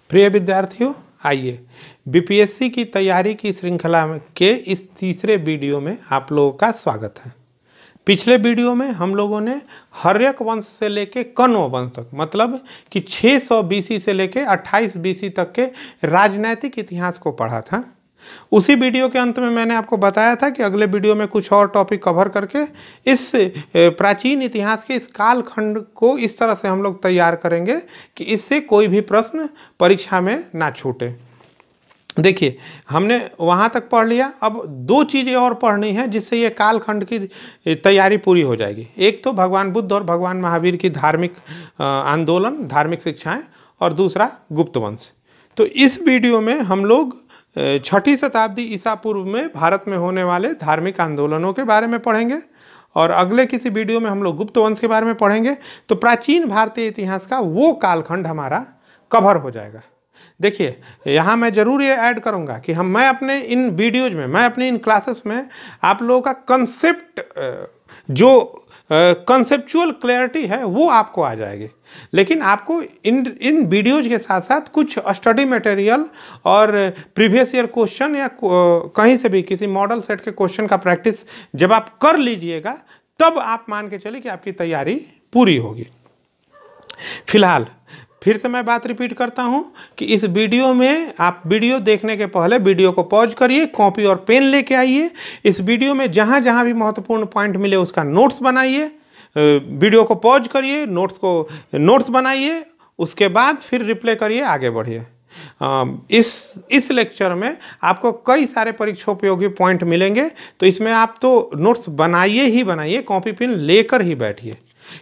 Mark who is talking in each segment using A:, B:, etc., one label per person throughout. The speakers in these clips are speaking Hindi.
A: प्रिय विद्यार्थियों, आइए बीपीएससी की तैयारी की श्रृंखला के इस तीसरे वीडियो में आप लोगों का स्वागत है। पिछले वीडियो में हम लोगों ने हर्यक वंश से लेके कण्व वंश तक, मतलब कि 600 बीसी से लेके 28 बीसी तक के राजनैतिक इतिहास को पढ़ा था। उसी वीडियो के अंत में मैंने आपको बताया था कि अगले वीडियो में कुछ और टॉपिक कवर करके इस प्राचीन इतिहास के इस कालखंड को इस तरह से हम लोग तैयार करेंगे कि इससे कोई भी प्रश्न परीक्षा में ना छूटे। देखिए, हमने वहाँ तक पढ़ लिया। अब दो चीज़ें और पढ़नी है जिससे ये कालखंड की तैयारी पूरी हो जाएगी। एक तो भगवान बुद्ध और भगवान महावीर की धार्मिक आंदोलन, धार्मिक शिक्षाएं, और दूसरा गुप्त वंश। तो इस वीडियो में हम लोग 6ठी शताब्दी ईसा पूर्व में भारत में होने वाले धार्मिक आंदोलनों के बारे में पढ़ेंगे और अगले किसी वीडियो में हम लोग गुप्त वंश के बारे में पढ़ेंगे। तो प्राचीन भारतीय इतिहास का वो कालखंड हमारा कवर हो जाएगा। देखिए, यहाँ मैं ज़रूर ये ऐड करूँगा कि मैं अपने इन वीडियोज में, मैं अपनी इन क्लासेस में आप लोगों का कंसेप्ट, जो कंसेप्चुअल क्लैरिटी है वो आपको आ जाएगी। लेकिन आपको इन वीडियोज के साथ साथ कुछ स्टडी मटेरियल और प्रीवियस ईयर क्वेश्चन या कहीं से भी किसी मॉडल सेट के क्वेश्चन का प्रैक्टिस जब आप कर लीजिएगा तब आप मान के चलिए कि आपकी तैयारी पूरी होगी। फिलहाल फिर से मैं बात रिपीट करता हूं कि इस वीडियो में आप वीडियो देखने के पहले वीडियो को पॉज करिए, कॉपी और पेन लेके आइए। इस वीडियो में जहां जहां भी महत्वपूर्ण पॉइंट मिले उसका नोट्स बनाइए। वीडियो को पॉज करिए, नोट्स बनाइए, उसके बाद फिर रिप्ले करिए, आगे बढ़िए। इस लेक्चर में आपको कई सारे परीक्षा उपयोगी पॉइंट मिलेंगे, तो इसमें आप तो नोट्स बनाइए ही बनाइए, कॉपी पेन लेकर ही बैठिए,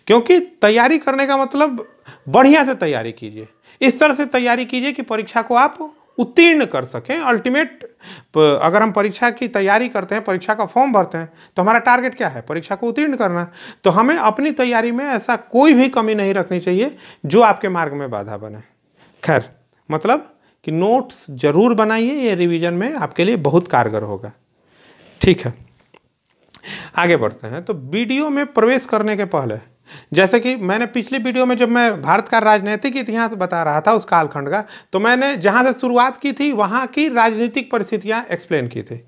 A: क्योंकि तैयारी करने का मतलब बढ़िया से तैयारी कीजिए। इस तरह से तैयारी कीजिए कि परीक्षा को आप उत्तीर्ण कर सकें। अल्टीमेट, अगर हम परीक्षा की तैयारी करते हैं, परीक्षा का फॉर्म भरते हैं, तो हमारा टारगेट क्या है? परीक्षा को उत्तीर्ण करना। तो हमें अपनी तैयारी में ऐसा कोई भी कमी नहीं रखनी चाहिए जो आपके मार्ग में बाधा बने। खैर, मतलब कि नोट्स जरूर बनाइए, ये रिवीजन में आपके लिए बहुत कारगर होगा। ठीक है, आगे बढ़ते हैं। तो वीडियो में प्रवेश करने के पहले, जैसे कि मैंने पिछली वीडियो में जब मैं भारत का राजनीतिक इतिहास बता रहा था उस कालखंड का, तो मैंने जहां से शुरुआत की थी वहां की राजनीतिक परिस्थितियां एक्सप्लेन की थी।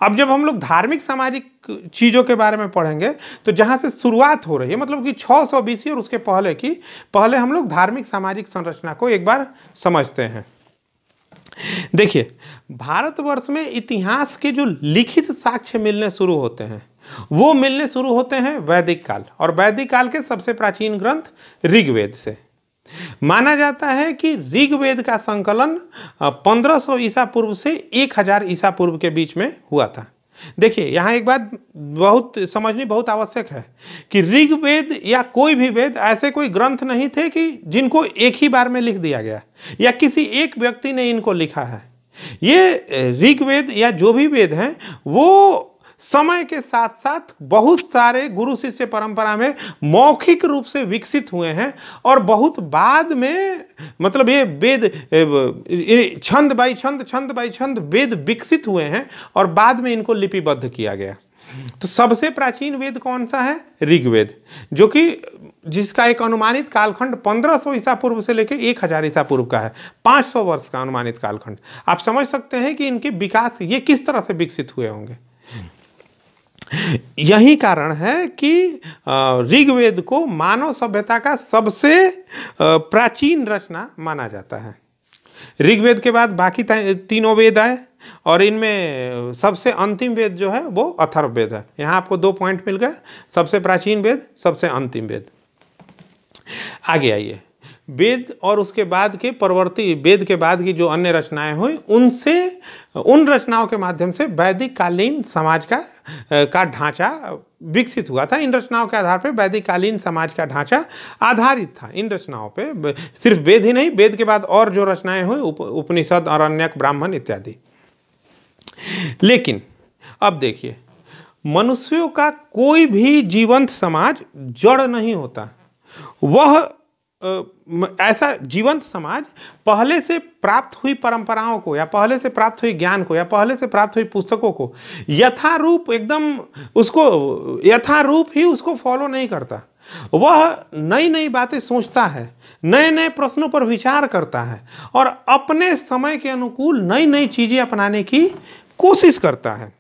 A: अब जब हम लोग धार्मिक सामाजिक चीज़ों के बारे में पढ़ेंगे तो जहां से शुरुआत हो रही है, मतलब कि 600 बीसी और उसके पहले हम लोग धार्मिक सामाजिक संरचना को एक बार समझते हैं। देखिए, भारतवर्ष में इतिहास के जो लिखित साक्ष्य मिलने शुरू होते हैं वो मिलने शुरू होते हैं वैदिक काल, और वैदिक काल के सबसे प्राचीन ग्रंथ ऋग्वेद से। माना जाता है कि ऋग्वेद का संकलन 1500 ईसा पूर्व से 1000 ईसा पूर्व के बीच में हुआ था। देखिए, यहाँ एक बात बहुत समझनी बहुत आवश्यक है कि ऋग्वेद या कोई भी वेद ऐसे कोई ग्रंथ नहीं थे कि जिनको एक ही बार में लिख दिया गया या किसी एक व्यक्ति ने इनको लिखा है। ये ऋग्वेद या जो भी वेद हैं वो समय के साथ साथ बहुत सारे गुरु शिष्य परंपरा में मौखिक रूप से विकसित हुए हैं, और बहुत बाद में, मतलब ये वेद छंद बाई छंद वेद विकसित हुए हैं और बाद में इनको लिपिबद्ध किया गया। तो सबसे प्राचीन वेद कौन सा है? ऋग्वेद, जो कि जिसका एक अनुमानित कालखंड 1500 ईसा पूर्व से लेकर 1000 ईसा पूर्व का है। 500 वर्ष का अनुमानित कालखंड। आप समझ सकते हैं कि इनके विकास ये किस तरह से विकसित हुए होंगे। यही कारण है कि ऋग्वेद को मानव सभ्यता का सबसे प्राचीन रचना माना जाता है। ऋग्वेद के बाद बाकी तीनों वेद आए, और इनमें सबसे अंतिम वेद जो है वो अथर्ववेद है। यहाँ आपको 2 पॉइंट मिल गए, सबसे प्राचीन वेद, सबसे अंतिम वेद। आगे आइए, वेद और उसके बाद के परवर्ती वेद के बाद की जो अन्य रचनाएं हुई उन रचनाओं के माध्यम से वैदिक कालीन समाज का ढांचा विकसित हुआ था। इन रचनाओं के आधार पर वैदिक कालीन समाज का ढांचा आधारित था। इन रचनाओं पे सिर्फ वेद ही नहीं, वेद के बाद और जो रचनाएं हुई, उपनिषद, आरण्यक, ब्राह्मण इत्यादि। लेकिन अब देखिए, मनुष्यों का कोई भी जीवंत समाज जड़ नहीं होता। वह ऐसा जीवंत समाज पहले से प्राप्त हुई परंपराओं को, या पहले से प्राप्त हुई ज्ञान को, या पहले से प्राप्त हुई पुस्तकों को यथारूप ही उसको फॉलो नहीं करता। वह नई नई बातें सोचता है, नए नए प्रश्नों पर विचार करता है और अपने समय के अनुकूल नई नई चीज़ें अपनाने की कोशिश करता है।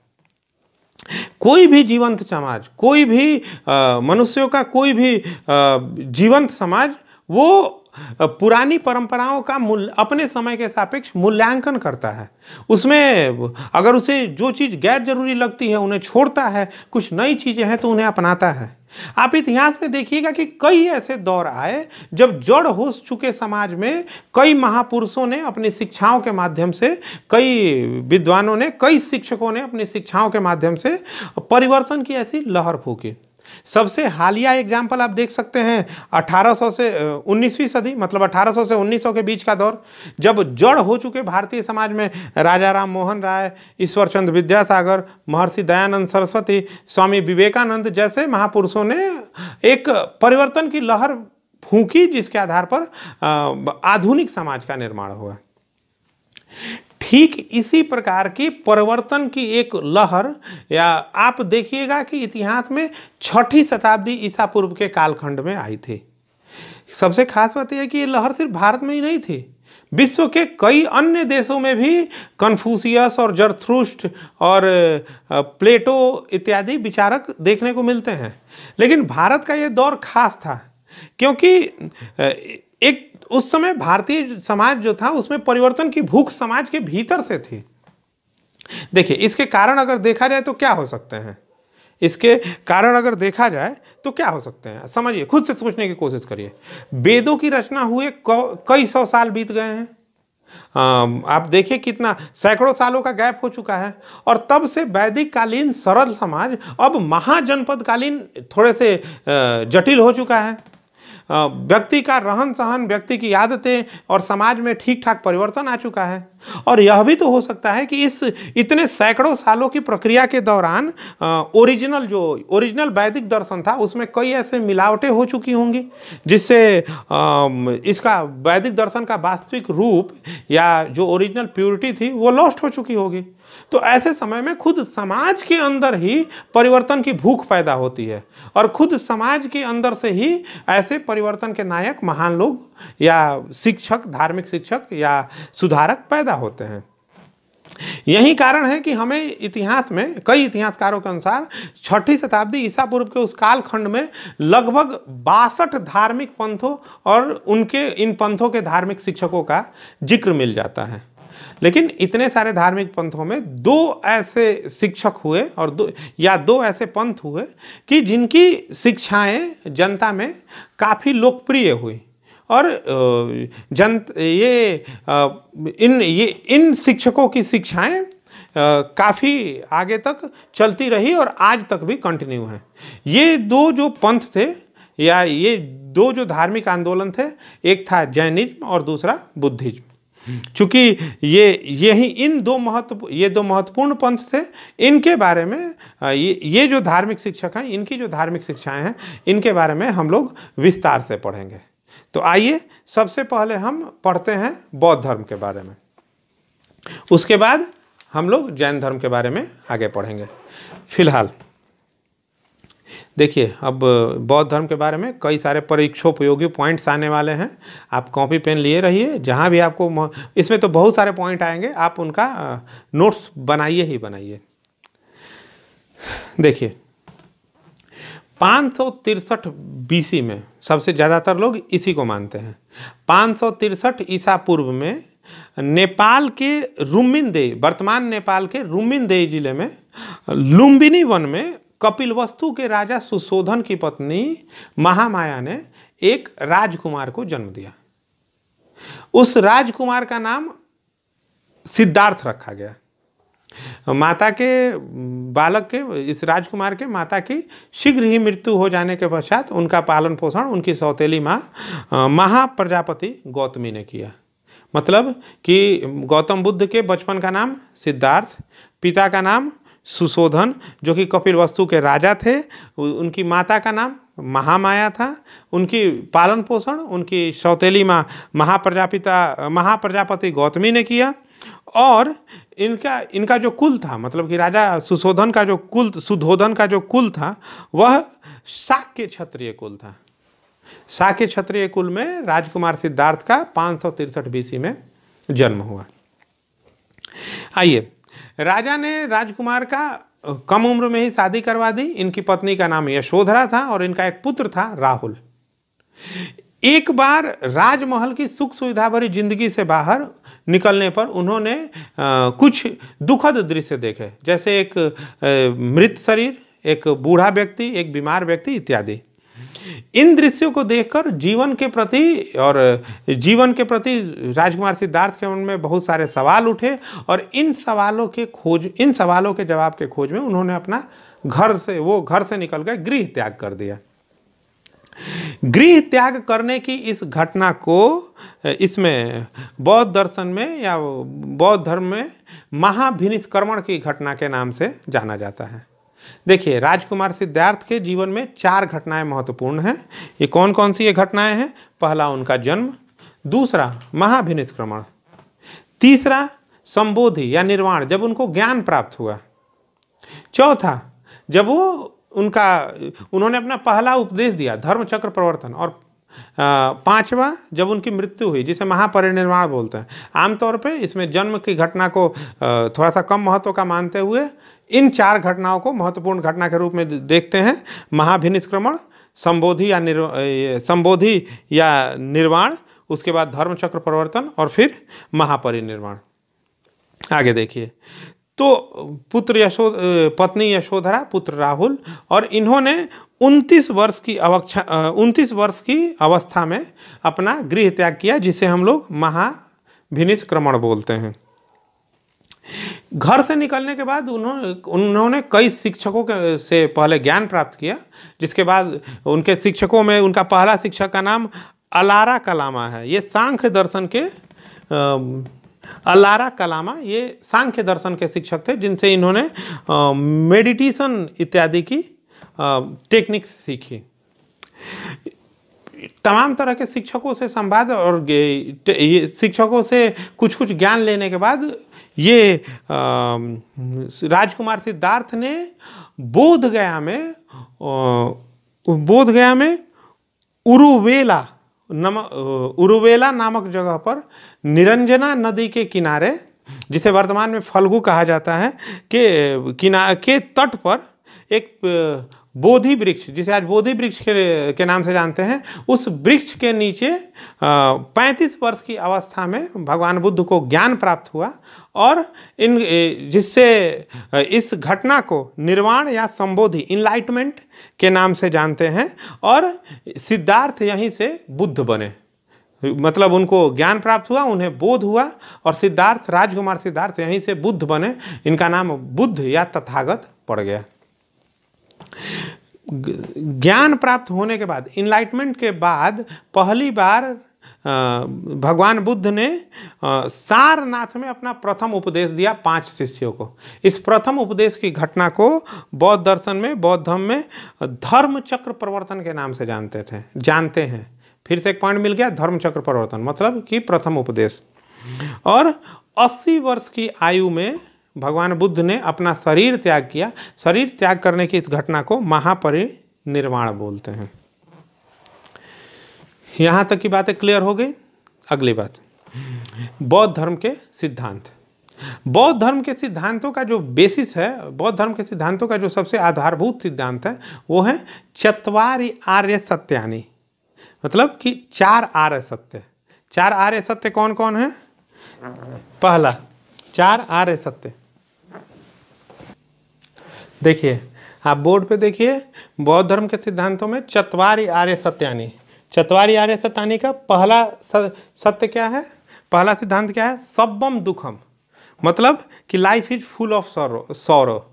A: कोई भी जीवंत समाज, कोई भी मनुष्यों का कोई भी जीवंत समाज वो पुरानी परंपराओं का अपने समय के सापेक्ष मूल्यांकन करता है। उसमें अगर उसे जो चीज़ गैर जरूरी लगती है उन्हें छोड़ता है, कुछ नई चीज़ें हैं तो उन्हें अपनाता है। आप इतिहास में देखिएगा कि कई ऐसे दौर आए जब जड़ हो चुके समाज में कई महापुरुषों ने अपनी शिक्षाओं के माध्यम से, कई विद्वानों ने, कई शिक्षकों ने अपनी शिक्षाओं के माध्यम से परिवर्तन की ऐसी लहर फूकी। सबसे हालिया एग्जाम्पल आप देख सकते हैं 1800 से 19वीं सदी, मतलब 1800 से 1900 के बीच का दौर, जब जड़ हो चुके भारतीय समाज में राजा राम मोहन राय, ईश्वर चंद्र विद्यासागर, महर्षि दयानंद सरस्वती, स्वामी विवेकानंद जैसे महापुरुषों ने एक परिवर्तन की लहर फूंकी, जिसके आधार पर आधुनिक समाज का निर्माण हुआ। ठीक इसी प्रकार की परिवर्तन की एक लहर या आप देखिएगा कि इतिहास में 6ठी शताब्दी ईसा पूर्व के कालखंड में आई थी। सबसे खास बात यह है कि ये लहर सिर्फ भारत में ही नहीं थी, विश्व के कई अन्य देशों में भी कन्फ्यूशियस और जरथुस्ट्र और प्लेटो इत्यादि विचारक देखने को मिलते हैं। लेकिन भारत का ये दौर खास था क्योंकि एक उस समय भारतीय समाज जो था उसमें परिवर्तन की भूख समाज के भीतर से थी। देखिए, इसके कारण अगर देखा जाए तो क्या हो सकते हैं, इसके कारण अगर देखा जाए तो क्या हो सकते हैं, समझिए, खुद से सोचने की कोशिश करिए। वेदों की रचना हुए कई सौ साल बीत गए हैं। आप देखिए कितना सैकड़ों सालों का गैप हो चुका है और तब से वैदिक कालीन सरल समाज अब महाजनपद कालीन थोड़े से जटिल हो चुका है। व्यक्ति का रहन सहन, व्यक्ति की आदतें और समाज में ठीक ठाक परिवर्तन आ चुका है। और यह भी तो हो सकता है कि इस इतने सैकड़ों सालों की प्रक्रिया के दौरान ओरिजिनल वैदिक दर्शन था उसमें कई ऐसे मिलावटें हो चुकी होंगी जिससे इसका वैदिक दर्शन का वास्तविक रूप या जो ओरिजिनल प्योरिटी थी वो लॉस्ट हो चुकी होगी। तो ऐसे समय में खुद समाज के अंदर ही परिवर्तन की भूख पैदा होती है और खुद समाज के अंदर से ही ऐसे परिवर्तन के नायक महान लोग या शिक्षक, धार्मिक शिक्षक या सुधारक पैदा होते हैं। यही कारण है कि हमें इतिहास में कई इतिहासकारों के अनुसार 6ठी शताब्दी ईसा पूर्व के उस कालखंड में लगभग 62 धार्मिक पंथों और उनके इन पंथों के धार्मिक शिक्षकों का जिक्र मिल जाता है। लेकिन इतने सारे धार्मिक पंथों में 2 ऐसे शिक्षक हुए और दो ऐसे पंथ हुए कि जिनकी शिक्षाएं जनता में काफ़ी लोकप्रिय हुई और इन शिक्षकों की शिक्षाएं काफ़ी आगे तक चलती रही और आज तक भी कंटिन्यू हैं। ये 2 जो पंथ थे या ये 2 जो धार्मिक आंदोलन थे, एक था जैनिज्म और दूसरा बुद्धिज्म। चूँकि ये दो महत्वपूर्ण पंथ थे, इनके बारे में ये जो धार्मिक शिक्षक हैं, इनकी जो धार्मिक शिक्षाएं हैं, इनके बारे में हम लोग विस्तार से पढ़ेंगे। तो आइए सबसे पहले हम पढ़ते हैं बौद्ध धर्म के बारे में, उसके बाद हम लोग जैन धर्म के बारे में आगे पढ़ेंगे। फिलहाल देखिए, अब बौद्ध धर्म के बारे में कई सारे परीक्षोपयोगी पॉइंट्स आने वाले हैं। आप कॉपी पेन लिए रहिए, जहाँ भी आपको इसमें तो बहुत सारे पॉइंट आएंगे, आप उनका नोट्स बनाइए ही बनाइए। देखिए, 563 BC में सबसे ज़्यादातर लोग इसी को मानते हैं। 563 ईसा पूर्व में नेपाल के रुम्बिनी, वर्तमान नेपाल के रुम्बिनी जिले में लुम्बिनी वन में कपिलवस्तु के राजा सुशोधन की पत्नी महामाया ने एक राजकुमार को जन्म दिया। उस राजकुमार का नाम सिद्धार्थ रखा गया। माता के बालक के, इस राजकुमार के माता की शीघ्र ही मृत्यु हो जाने के पश्चात उनका पालन पोषण उनकी सौतेली माँ महाप्रजापति गौतमी ने किया। मतलब कि गौतम बुद्ध के बचपन का नाम सिद्धार्थ, पिता का नाम सुशोधन जो कि कपिलवस्तु के राजा थे, उनकी माता का नाम महामाया था, उनकी पालन पोषण उनकी सौतेली माँ महाप्रजापति गौतमी ने किया। और इनका जो कुल था, मतलब कि राजा सुशोधन का जो कुल था वह शाक्य क्षत्रिय कुल था। शाक्य क्षत्रिय कुल में राजकुमार सिद्धार्थ का 563 BC में जन्म हुआ। आइए, राजा ने राजकुमार का कम उम्र में ही शादी करवा दी। इनकी पत्नी का नाम यशोधरा था और इनका एक पुत्र था राहुल। एक बार राजमहल की सुख सुविधा भरी जिंदगी से बाहर निकलने पर उन्होंने कुछ दुखद दृश्य देखे, जैसे एक मृत शरीर, एक बूढ़ा व्यक्ति, एक बीमार व्यक्ति इत्यादि। इन दृश्यों को देखकर जीवन के प्रति राजकुमार सिद्धार्थ के मन में बहुत सारे सवाल उठे और इन सवालों के जवाब के खोज में उन्होंने अपना घर से निकल कर गृह त्याग कर दिया। गृह त्याग करने की इस घटना को इसमें बौद्ध दर्शन में या बौद्ध धर्म में महाभिनिष्क्रमण की घटना के नाम से जाना जाता है। देखिए, राजकुमार सिद्धार्थ के जीवन में 4 घटनाएं महत्वपूर्ण हैं। ये कौन कौन सी ये घटनाएं हैं? पहला, उनका जन्म। दूसरा, महाभिनिष्क्रमण। तीसरा, संबोधि या निर्वाण, जब उनको ज्ञान प्राप्त हुआ। चौथा, जब उन्होंने अपना पहला उपदेश दिया, धर्मचक्र प्रवर्तन। और 5वां, जब उनकी मृत्यु हुई, जिसे महापरिनिर्वाण बोलते हैं। आमतौर पे इसमें जन्म की घटना को थोड़ा सा कम महत्व का मानते हुए इन 4 घटनाओं को महत्वपूर्ण घटना के रूप में देखते हैं। महाभिनिष्क्रमण, संबोधि या निर्वाण, उसके बाद धर्मचक्र प्रवर्तन और फिर महापरिनिर्वाण। आगे देखिए, तो पत्नी यशोधरा, पुत्र राहुल, और इन्होंने 29 वर्ष की अवस्था में अपना गृह त्याग किया, जिसे हम लोग महाभिनिष्क्रमण बोलते हैं। घर से निकलने के बाद उन्होंने कई शिक्षकों से पहले ज्ञान प्राप्त किया, जिसके बाद उनके शिक्षकों में उनका पहला शिक्षक का नाम अलारा कलामा है। ये सांख्य दर्शन के अलारा कलामा ये सांख्य दर्शन के शिक्षक थे, जिनसे इन्होंने मेडिटेशन इत्यादि की टेक्निक्स सीखी। तमाम तरह के शिक्षकों से संवाद और शिक्षकों से कुछ ज्ञान लेने के बाद ये राजकुमार सिद्धार्थ ने बोधगया में उरुवेला नामक जगह पर निरंजना नदी के किनारे, जिसे वर्तमान में फल्गु कहा जाता है, के तट पर एक बोधि वृक्ष, जिसे आज बोधि वृक्ष के नाम से जानते हैं, उस वृक्ष के नीचे 35 वर्ष की अवस्था में भगवान बुद्ध को ज्ञान प्राप्त हुआ और जिससे इस घटना को निर्वाण या संबोधि, इनलाइटमेंट के नाम से जानते हैं। और सिद्धार्थ यहीं से बुद्ध बने, मतलब उनको ज्ञान प्राप्त हुआ, उन्हें बोध हुआ और राजकुमार सिद्धार्थ यहीं से बुद्ध बने। इनका नाम बुद्ध या तथागत पड़ गया। ज्ञान प्राप्त होने के बाद, इनलाइटमेंट के बाद, पहली बार भगवान बुद्ध ने सारनाथ में अपना प्रथम उपदेश दिया 5 शिष्यों को। इस प्रथम उपदेश की घटना को बौद्ध दर्शन में, बौद्ध धर्म में धर्मचक्र प्रवर्तन के नाम से जानते हैं। फिर से एक पॉइंट मिल गया, धर्मचक्र प्रवर्तन मतलब कि प्रथम उपदेश। और 80 वर्ष की आयु में भगवान बुद्ध ने अपना शरीर त्याग किया। शरीर त्याग करने की इस घटना को महापरिनिर्वाण बोलते हैं। यहाँ तक की बातें क्लियर हो गई। अगली बात, बौद्ध धर्म के सिद्धांत। बौद्ध धर्म के सिद्धांतों का जो बेसिस है, बौद्ध धर्म के सिद्धांतों का जो सबसे आधारभूत सिद्धांत है, वो है चत्वारि आर्य सत्यानि, मतलब कि 4 आर्य सत्य। 4 आर्य सत्य कौन कौन है? पहला, 4 आर्य सत्य। देखिए, आप बोर्ड पे देखिए, बौद्ध धर्म के सिद्धांतों में चत्वारि आर्य सत्यानि, चत्वारि आर्य सत्यानि का पहला सत्य क्या है? पहला सिद्धांत क्या है? सब्बम दुखम, मतलब कि life is full of sorrow,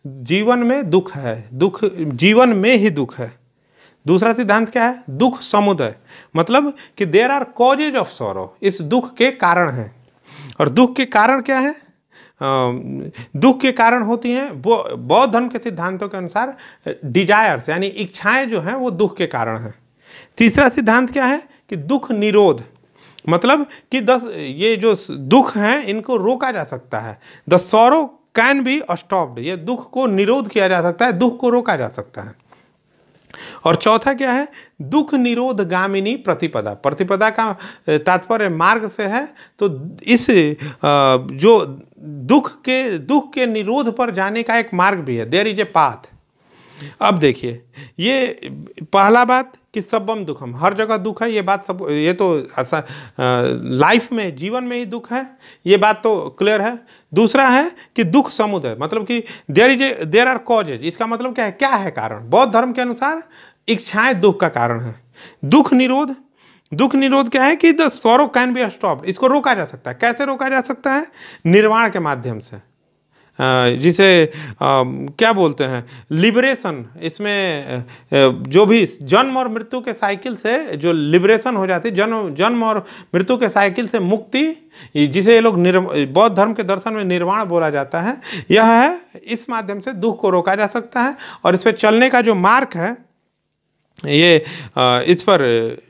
A: जीवन में दुख है, दुख जीवन में ही दुख है। दूसरा सिद्धांत क्या है? दुख समुदय, मतलब कि there are causes of sorrow, इस दुख के कारण हैं। और दुख के कारण क्या है? दुख के कारण होती हैं, बौद्ध धर्म के सिद्धांतों के अनुसार डिजायर्स, यानी इच्छाएं जो हैं वो दुख के कारण हैं। तीसरा सिद्धांत क्या है? कि दुख निरोध, मतलब कि ये जो दुख हैं इनको रोका जा सकता है। The sorrow can be stopped, ये दुख को निरोध किया जा सकता है, दुख को रोका जा सकता है। और चौथा क्या है, दुख निरोध गामिनी प्रतिपदा। प्रतिपदा का तात्पर्य मार्ग से है, तो इस जो दुख के निरोध पर जाने का एक मार्ग भी है, देयर इज ए पाथ। अब देखिए, ये पहला बात कि सब्बम दुखम, हर जगह दुख है, ये बात सब, ये तो लाइफ में, जीवन में ही दुख है, ये बात तो क्लियर है। दूसरा है कि दुख समुदय, मतलब कि देयर आर कॉजेज, इसका मतलब क्या है, क्या है कारण। बौद्ध धर्म के अनुसार इच्छाएं दुख का कारण है। दुख निरोध, दुख निरोध क्या है कि the sorrow can be stopped, इसको रोका जा सकता है। कैसे रोका जा सकता है, निर्वाण के माध्यम से, जिसे क्या बोलते हैं, लिबरेशन। इसमें जो भी जन्म और मृत्यु के साइकिल से जो लिबरेशन हो जाती है, जन्म और मृत्यु के साइकिल से मुक्ति, जिसे ये लोग बौद्ध धर्म के दर्शन में निर्वाण बोला जाता है, यह है, इस माध्यम से दुख को रोका जा सकता है। और इस पर चलने का जो मार्ग है, ये इस पर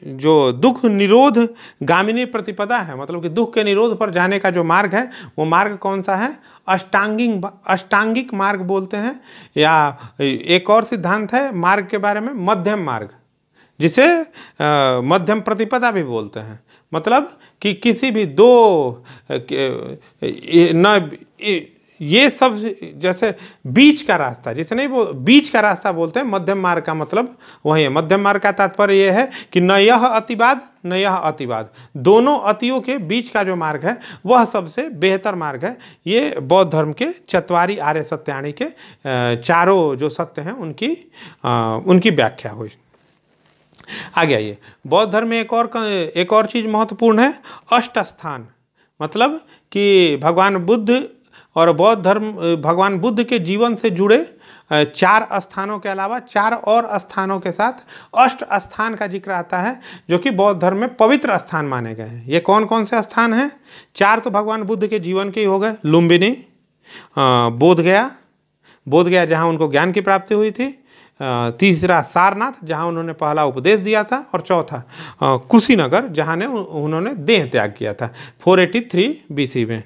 A: जो दुख निरोध गामिनी प्रतिपदा है, मतलब कि दुख के निरोध पर जाने का जो मार्ग है, वो मार्ग कौन सा है, अष्टांगिक मार्ग बोलते हैं, या एक और सिद्धांत है मार्ग के बारे में, मध्यम मार्ग, जिसे मध्यम प्रतिपदा भी बोलते हैं। मतलब कि किसी भी दो ये सब, जैसे बीच का रास्ता, जिसे नहीं बीच का रास्ता बोलते हैं, मध्यम मार्ग का मतलब वही है। मध्यम मार्ग का तात्पर्य यह है कि न यह अतिवाद न यह अतिवाद, दोनों अतियों के बीच का जो मार्ग है वह सबसे बेहतर मार्ग है। ये बौद्ध धर्म के चत्वारी आर्य सत्यानि के चारों जो सत्य हैं उनकी व्याख्या हुई। आगे आइए, बौद्ध धर्म में एक और चीज़ महत्वपूर्ण है, अष्ट स्थान। मतलब कि भगवान बुद्ध और बौद्ध धर्म, भगवान बुद्ध के जीवन से जुड़े 4 स्थानों के अलावा 4 और स्थानों के साथ अष्ट स्थान का जिक्र आता है, जो कि बौद्ध धर्म में पवित्र स्थान माने गए हैं। ये कौन कौन से स्थान हैं? 4 तो भगवान बुद्ध के जीवन के ही हो गए, लुम्बिनी, बोधगया जहाँ उनको ज्ञान की प्राप्ति हुई थी, तीसरा सारनाथ जहाँ उन्होंने पहला उपदेश दिया था, और चौथा कुशीनगर जहाँ उन्होंने देह त्याग किया था 483 BC में।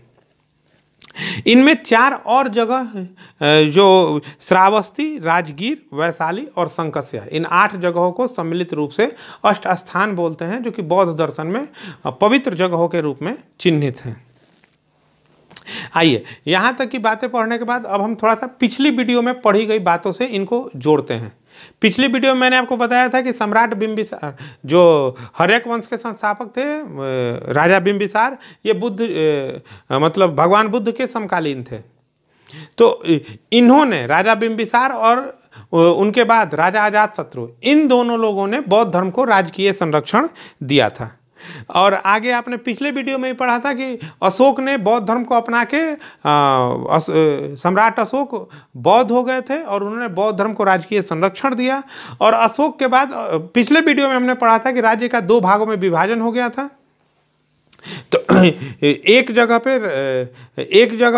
A: इनमें 4 और जगह जो श्रावस्ती, राजगीर, वैशाली और संकस्या, इन 8 जगहों को सम्मिलित रूप से अष्ट स्थान बोलते हैं, जो कि बौद्ध दर्शन में पवित्र जगहों के रूप में चिन्हित हैं। आइए, यहाँ तक की बातें पढ़ने के बाद अब हम थोड़ा सा पिछली वीडियो में पढ़ी गई बातों से इनको जोड़ते हैं। पिछली वीडियो में मैंने आपको बताया था कि सम्राट बिंबिसार, जो हर्यक वंश के संस्थापक थे, राजा बिंबिसार, ये मतलब भगवान बुद्ध के समकालीन थे। तो इन्होंने, राजा बिंबिसार और उनके बाद राजा अजातशत्रु, इन दोनों लोगों ने बौद्ध धर्म को राजकीय संरक्षण दिया था। और आगे आपने पिछले वीडियो में ही पढ़ा था कि अशोक ने बौद्ध धर्म को अपना के, सम्राट अशोक बौद्ध हो गए थे और उन्होंने बौद्ध धर्म को राजकीय संरक्षण दिया। और अशोक के बाद पिछले वीडियो में हमने पढ़ा था कि राज्य का 2 भागों में विभाजन हो गया था। तो एक जगह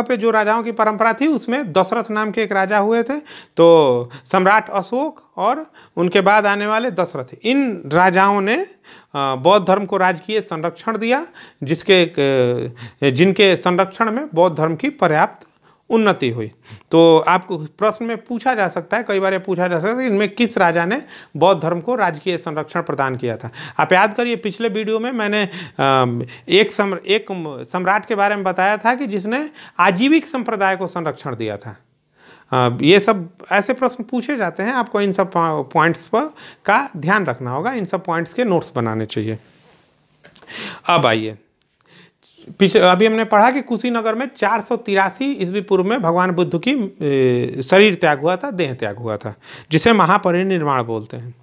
A: पे जो राजाओं की परंपरा थी, उसमें दशरथ नाम के एक राजा हुए थे। तो सम्राट अशोक और उनके बाद आने वाले दशरथ, इन राजाओं ने बौद्ध धर्म को राजकीय संरक्षण दिया, जिनके संरक्षण में बौद्ध धर्म की पर्याप्त उन्नति हुई। तो आपको प्रश्न में पूछा जा सकता है, कई बार ये पूछा जा सकता है कि इनमें किस राजा ने बौद्ध धर्म को राजकीय संरक्षण प्रदान किया था। आप याद करिए, पिछले वीडियो में मैंने एक सम्राट के बारे में बताया था कि जिसने आजीविक संप्रदाय को संरक्षण दिया था। ये सब ऐसे प्रश्न पूछे जाते हैं, आपको इन सब पॉइंट्स पर का ध्यान रखना होगा, इन सब पॉइंट्स के नोट्स बनाने चाहिए। अब आइए, अभी हमने पढ़ा कि कुशीनगर में 483 ईस्वी पूर्व में भगवान बुद्ध की शरीर त्याग हुआ था, देह त्याग हुआ था, जिसे महापरिनिर्वाण बोलते हैं।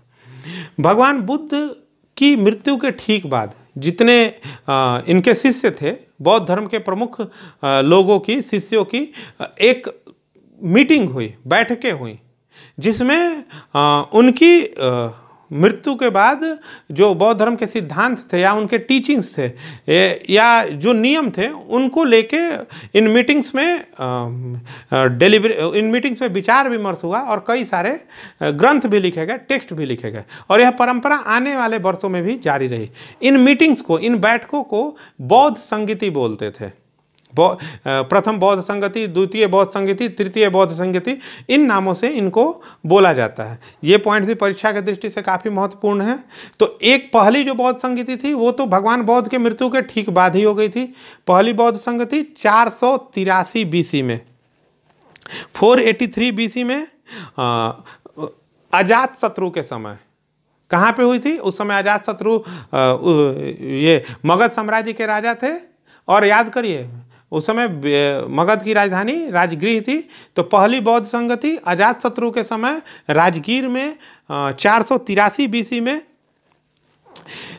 A: भगवान बुद्ध की मृत्यु के ठीक बाद जितने इनके शिष्य थे, बौद्ध धर्म के प्रमुख लोगों की, शिष्यों की एक मीटिंग हुई, बैठकें हुई, जिसमें उनकी मृत्यु के बाद जो बौद्ध धर्म के सिद्धांत थे या उनके टीचिंग्स थे या जो नियम थे, उनको लेके इन मीटिंग्स में विचार विमर्श हुआ और कई सारे ग्रंथ भी लिखे गए, टेक्स्ट भी लिखे गए, और यह परंपरा आने वाले वर्षों में भी जारी रही। इन मीटिंग्स को, इन बैठकों को बौद्ध संगीति बोलते थे। प्रथम बौद्ध संगति, द्वितीय बौद्ध संगति, तृतीय बौद्ध संगति, इन नामों से इनको बोला जाता है। ये पॉइंट भी परीक्षा की दृष्टि से काफ़ी महत्वपूर्ण है। तो एक पहली जो बौद्ध संगति थी वो तो भगवान बौद्ध के मृत्यु के ठीक बाद ही हो गई थी। पहली बौद्ध संगति 483 BC में, 483 BC में अजात शत्रु के समय कहाँ पे हुई थी? उस समय अजात शत्रु ये मगध साम्राज्य के राजा थे, और याद करिए उस समय मगध की राजधानी राजगृह थी। तो पहली बौद्ध संगति अजात शत्रु के समय राजगीर में 483 BC में,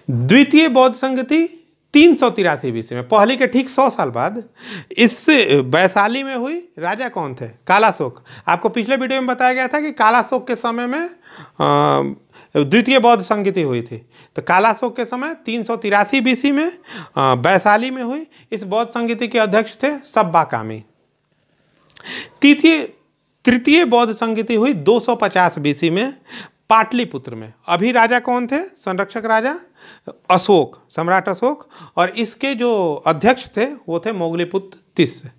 A: द्वितीय बौद्ध संगति 383 BC में, पहली के ठीक 100 साल बाद। इस वैशाली में हुई। राजा कौन थे? कालाशोक। आपको पिछले वीडियो में बताया गया था कि कालाशोक के समय में द्वितीय बौद्ध संगति हुई थी। तो कालाशोक के समय 383 BC में वैशाली में हुई। इस बौद्ध संगति के अध्यक्ष थे सब्बाकामी। तृतीय बौद्ध संगति हुई 250 BC में पाटलिपुत्र में। अभी राजा कौन थे? संरक्षक राजा अशोक, सम्राट अशोक, और इसके जो अध्यक्ष थे वो थे मोगलीपुत्र तिस्य।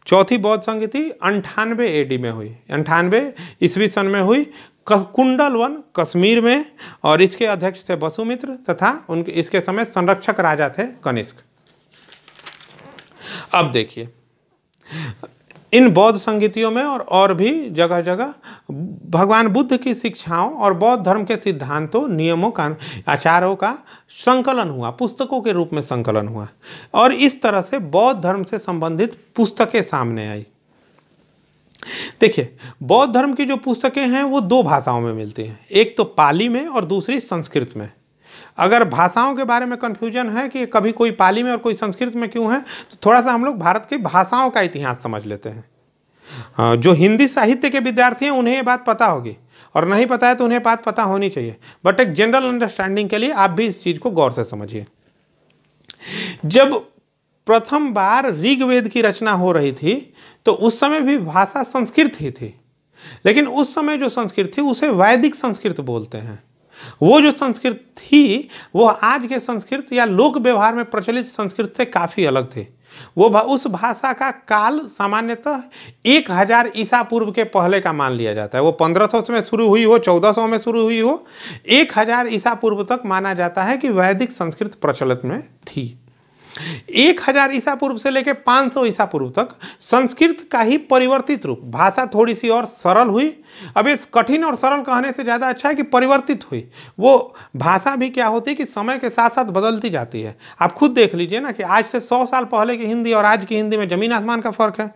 A: चौथी बौद्ध संगति 98 AD में हुई, 98 ईस्वी सन में हुई, कुंडलवन कश्मीर में, और इसके अध्यक्ष थे वसुमित्र तथा उनके इसके समय संरक्षक राजा थे कनिष्क। अब देखिए इन बौद्ध संगतियों में और भी जगह जगह भगवान बुद्ध की शिक्षाओं और बौद्ध धर्म के सिद्धांतों, नियमों का, आचारों का संकलन हुआ, पुस्तकों के रूप में संकलन हुआ, और इस तरह से बौद्ध धर्म से संबंधित पुस्तकें सामने आई। देखिए बौद्ध धर्म की जो पुस्तकें हैं वो दो भाषाओं में मिलती हैं, एक तो पाली में और दूसरी संस्कृत में। अगर भाषाओं के बारे में कन्फ्यूजन है कि कभी कोई पाली में और कोई संस्कृत में क्यों है, तो थोड़ा सा हम लोग भारत की भाषाओं का इतिहास समझ लेते हैं। जो हिंदी साहित्य के विद्यार्थी हैं उन्हें ये बात पता होगी, और नहीं पता है तो उन्हें बात पता होनी चाहिए, बट एक जनरल अंडरस्टैंडिंग के लिए आप भी इस चीज़ को गौर से समझिए। जब प्रथम बार ऋग्वेद की रचना हो रही थी तो उस समय भी भाषा संस्कृत ही थी, लेकिन उस समय जो संस्कृत थी उसे वैदिक संस्कृत बोलते हैं। वो जो संस्कृत थी वो आज के संस्कृत या लोक व्यवहार में प्रचलित संस्कृत से काफ़ी अलग थी। वो उस भाषा का काल सामान्यतः 1000 ईसा पूर्व के पहले का मान लिया जाता है। वो 1500 में शुरू हुई हो, 1400 में शुरू हुई हो, 1000 ईसा पूर्व तक माना जाता है कि वैदिक संस्कृत प्रचलित में थी। 1000 ईसा पूर्व से लेकर 500 ईसा पूर्व तक संस्कृत का ही परिवर्तित रूप, भाषा थोड़ी सी और सरल हुई। अब इस कठिन और सरल कहने से ज़्यादा अच्छा है कि परिवर्तित हुई। वो भाषा भी क्या होती है कि समय के साथ साथ बदलती जाती है। आप खुद देख लीजिए ना कि आज से 100 साल पहले की हिंदी और आज की हिंदी में ज़मीन आसमान का फ़र्क है।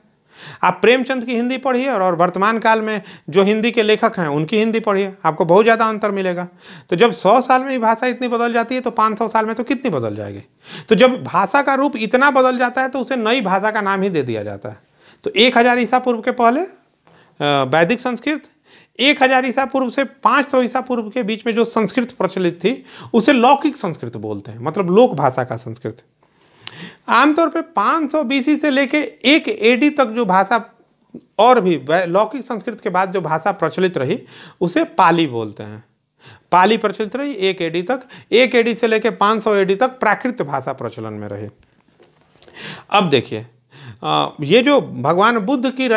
A: आप प्रेमचंद की हिंदी पढ़िए और वर्तमान काल में जो हिंदी के लेखक हैं उनकी हिंदी पढ़िए, आपको बहुत ज़्यादा अंतर मिलेगा। तो जब 100 साल में ही भाषा इतनी बदल जाती है तो 500 साल में तो कितनी बदल जाएगी। तो जब भाषा का रूप इतना बदल जाता है तो उसे नई भाषा का नाम ही दे दिया जाता है। तो 1000 ईसा पूर्व के पहले वैदिक संस्कृत, 1000 ईसा पूर्व से 500 ईसा पूर्व के बीच में जो संस्कृत प्रचलित थी उसे लौकिक संस्कृत बोलते हैं, मतलब लोक भाषा का संस्कृत। आमतौर पे 500 BC से लेके 1 AD तक जो भाषा और भी लौकिक संस्कृत के बाद जो भाषा प्रचलित रही उसे पाली बोलते हैं। पाली प्रचलित रही 1 AD तक। 1 AD से लेके 500 AD तक प्राकृत भाषा प्रचलन में रही। अब देखिए ये जो भगवान बुद्ध की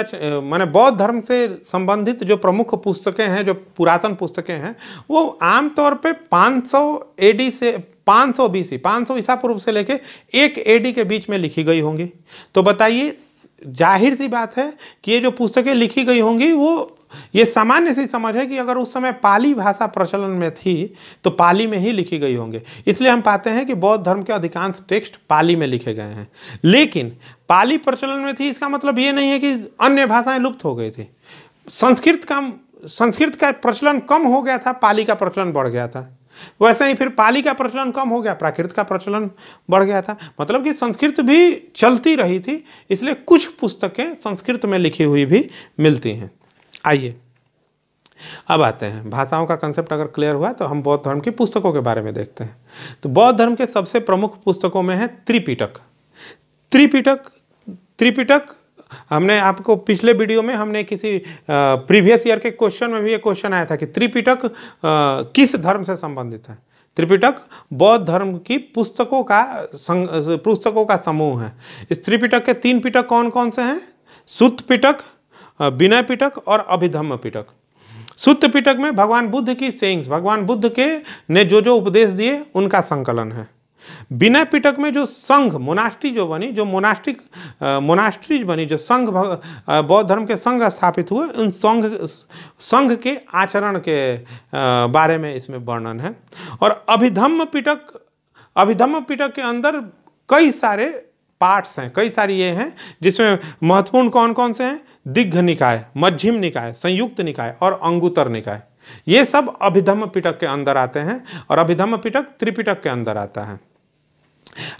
A: माने बौद्ध धर्म से संबंधित जो प्रमुख पुस्तकें हैं, जो पुरातन पुस्तकें हैं, वो आमतौर पे 500 AD से 500 BC, 500 ईसा पूर्व से लेके 1 AD के बीच में लिखी गई होंगी। तो बताइए, जाहिर सी बात है कि ये जो पुस्तकें लिखी गई होंगी वो ये सामान्य सी समझ है कि अगर उस समय पाली भाषा प्रचलन में थी तो पाली में ही लिखी गई होंगे। इसलिए हम पाते हैं कि बौद्ध धर्म के अधिकांश टेक्स्ट पाली में लिखे गए हैं। लेकिन पाली प्रचलन में थी इसका मतलब ये नहीं है कि अन्य भाषाएं लुप्त हो गई थी। संस्कृत का प्रचलन कम हो गया था, पाली का प्रचलन बढ़ गया था। वैसे ही फिर पाली का प्रचलन कम हो गया, प्राकृत का प्रचलन बढ़ गया था। मतलब कि संस्कृत भी चलती रही थी, इसलिए कुछ पुस्तकें संस्कृत में लिखी हुई भी मिलती हैं। आइए अब आते हैं भाषाओं का कंसेप्ट अगर क्लियर हुआ तो हम बौद्ध धर्म की पुस्तकों के बारे में देखते हैं। तो बौद्ध धर्म के सबसे प्रमुख पुस्तकों में है त्रिपिटक। त्रिपिटक हमने आपको पिछले वीडियो में हमने किसी प्रीवियस ईयर के क्वेश्चन में भी ये क्वेश्चन आया था कि त्रिपिटक किस धर्म से संबंधित है। त्रिपिटक बौद्ध धर्म की पुस्तकों का समूह है। इस त्रिपिटक के 3 पिटक कौन कौन से हैं? सुत्त पिटक, विनय पिटक और अभिधम्म पिटक। सुत्त पिटक में भगवान बुद्ध की सेइंग्स, भगवान बुद्ध के ने जो उपदेश दिए उनका संकलन है। विनय पिटक में जो संघ मोनास्ट्री जो बनी, जो मोनास्ट्रीज बनी, जो संघ बौद्ध धर्म के संघ स्थापित हुए, उन संघ के आचरण के बारे में इसमें वर्णन है। और अभिधम्म पिटक के अंदर कई सारे पार्ट्स हैं, कई सारी ये हैं, जिसमें महत्वपूर्ण कौन कौन से हैं? दिग्घ निकाय, मध्यम निकाय, संयुक्त निकाय और अंगुतर निकाय। ये सब अभिधम्म पिटक के अंदर आते हैं और अभिधम्म पिटक त्रिपिटक के अंदर आता है।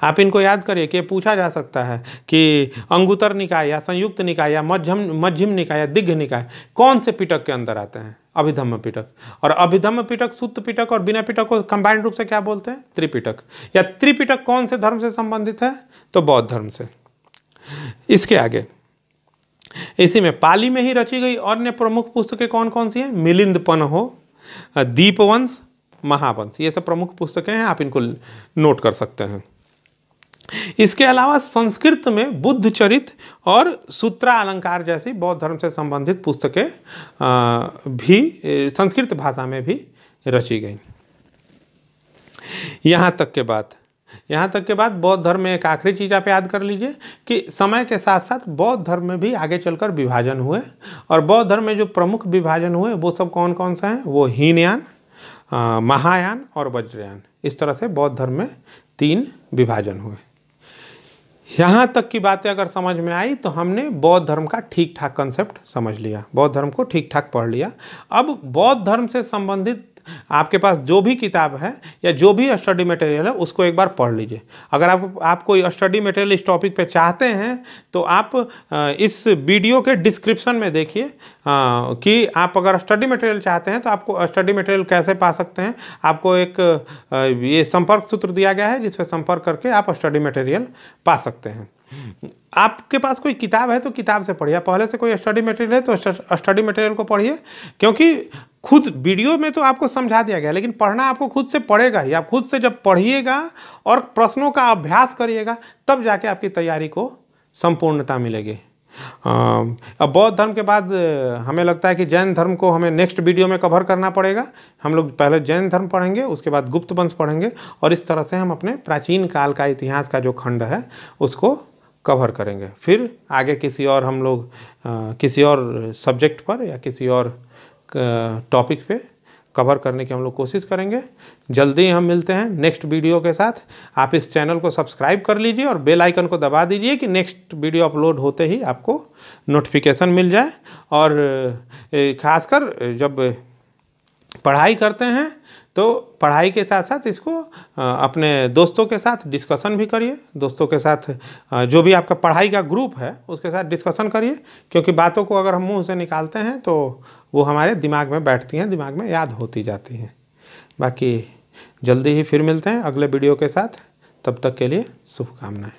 A: आप इनको याद करिए कि पूछा जा सकता है कि अंगुतर निकाय या संयुक्त निकाय या मध्यम निकाय या दिग्घ निकाय कौन से पिटक के अंदर आते हैं? अभिधम्म पिटक। और अभिधम्म पिटक, सुत्त पिटक और विनय पिटक को कंबाइंड रूप से क्या बोलते हैं? त्रिपिटक। या त्रिपिटक कौन से धर्म से संबंधित है? तो बौद्ध धर्म से। इसके आगे इसी में पाली में ही रची गई अन्य प्रमुख पुस्तकें कौन कौन सी हैं? मिलिंद पन्हो, दीपवंश, महावंश, ये सब प्रमुख पुस्तकें हैं, आप इनको नोट कर सकते हैं। इसके अलावा संस्कृत में बुद्ध चरित और सूत्रा अलंकार जैसी बौद्ध धर्म से संबंधित पुस्तकें भी संस्कृत भाषा में भी रची गई। यहाँ तक के बाद बौद्ध धर्म में एक आखिरी चीज़ आप याद कर लीजिए कि समय के साथ साथ बौद्ध धर्म में भी आगे चलकर विभाजन हुए, और बौद्ध धर्म में जो प्रमुख विभाजन हुए वो सब कौन कौन सा हैं? वो हीनयान, महायान और वज्रयान। इस तरह से बौद्ध धर्म में 3 विभाजन हुए। यहाँ तक की बातें अगर समझ में आई तो हमने बौद्ध धर्म का ठीक ठाक कंसेप्ट समझ लिया, बौद्ध धर्म को ठीक ठाक पढ़ लिया। अब बौद्ध धर्म से संबंधित आपके पास जो भी किताब है या जो भी स्टडी मटेरियल है उसको एक बार पढ़ लीजिए। अगर आप कोई स्टडी मटेरियल इस टॉपिक पे चाहते हैं तो आप इस वीडियो के डिस्क्रिप्शन में देखिए कि आप अगर स्टडी मटेरियल चाहते हैं तो आपको स्टडी मटेरियल कैसे पा सकते हैं। आपको एक ये संपर्क सूत्र दिया गया है जिस पर संपर्क करके आप स्टडी मटेरियल पा सकते हैं। आपके पास कोई किताब है तो किताब से पढ़िए, पहले से कोई स्टडी मटेरियल है तो स्टडी मटेरियल को पढ़िए, क्योंकि खुद वीडियो में तो आपको समझा दिया गया लेकिन पढ़ना आपको खुद से पड़ेगा ही। आप खुद से जब पढ़िएगा और प्रश्नों का अभ्यास करिएगा तब जाके आपकी तैयारी को संपूर्णता मिलेगी। अब बौद्ध धर्म के बाद हमें लगता है कि जैन धर्म को हमें नेक्स्ट वीडियो में कवर करना पड़ेगा। हम लोग पहले जैन धर्म पढ़ेंगे, उसके बाद गुप्त वंश पढ़ेंगे, और इस तरह से हम अपने प्राचीन काल का इतिहास का जो खंड है उसको कवर करेंगे। फिर आगे किसी और हम लोग किसी और सब्जेक्ट पर या किसी और टॉपिक पे कवर करने की हम लोग कोशिश करेंगे। जल्दी हम मिलते हैं नेक्स्ट वीडियो के साथ। आप इस चैनल को सब्सक्राइब कर लीजिए और बेल आइकन को दबा दीजिए कि नेक्स्ट वीडियो अपलोड होते ही आपको नोटिफिकेशन मिल जाए। और ख़ासकर जब पढ़ाई करते हैं तो पढ़ाई के साथ साथ इसको अपने दोस्तों के साथ डिस्कशन भी करिए। दोस्तों के साथ जो भी आपका पढ़ाई का ग्रुप है उसके साथ डिस्कशन करिए, क्योंकि बातों को अगर हम मुंह से निकालते हैं तो वो हमारे दिमाग में बैठती हैं, दिमाग में याद होती जाती हैं। बाकी जल्दी ही फिर मिलते हैं अगले वीडियो के साथ, तब तक के लिए शुभकामनाएं।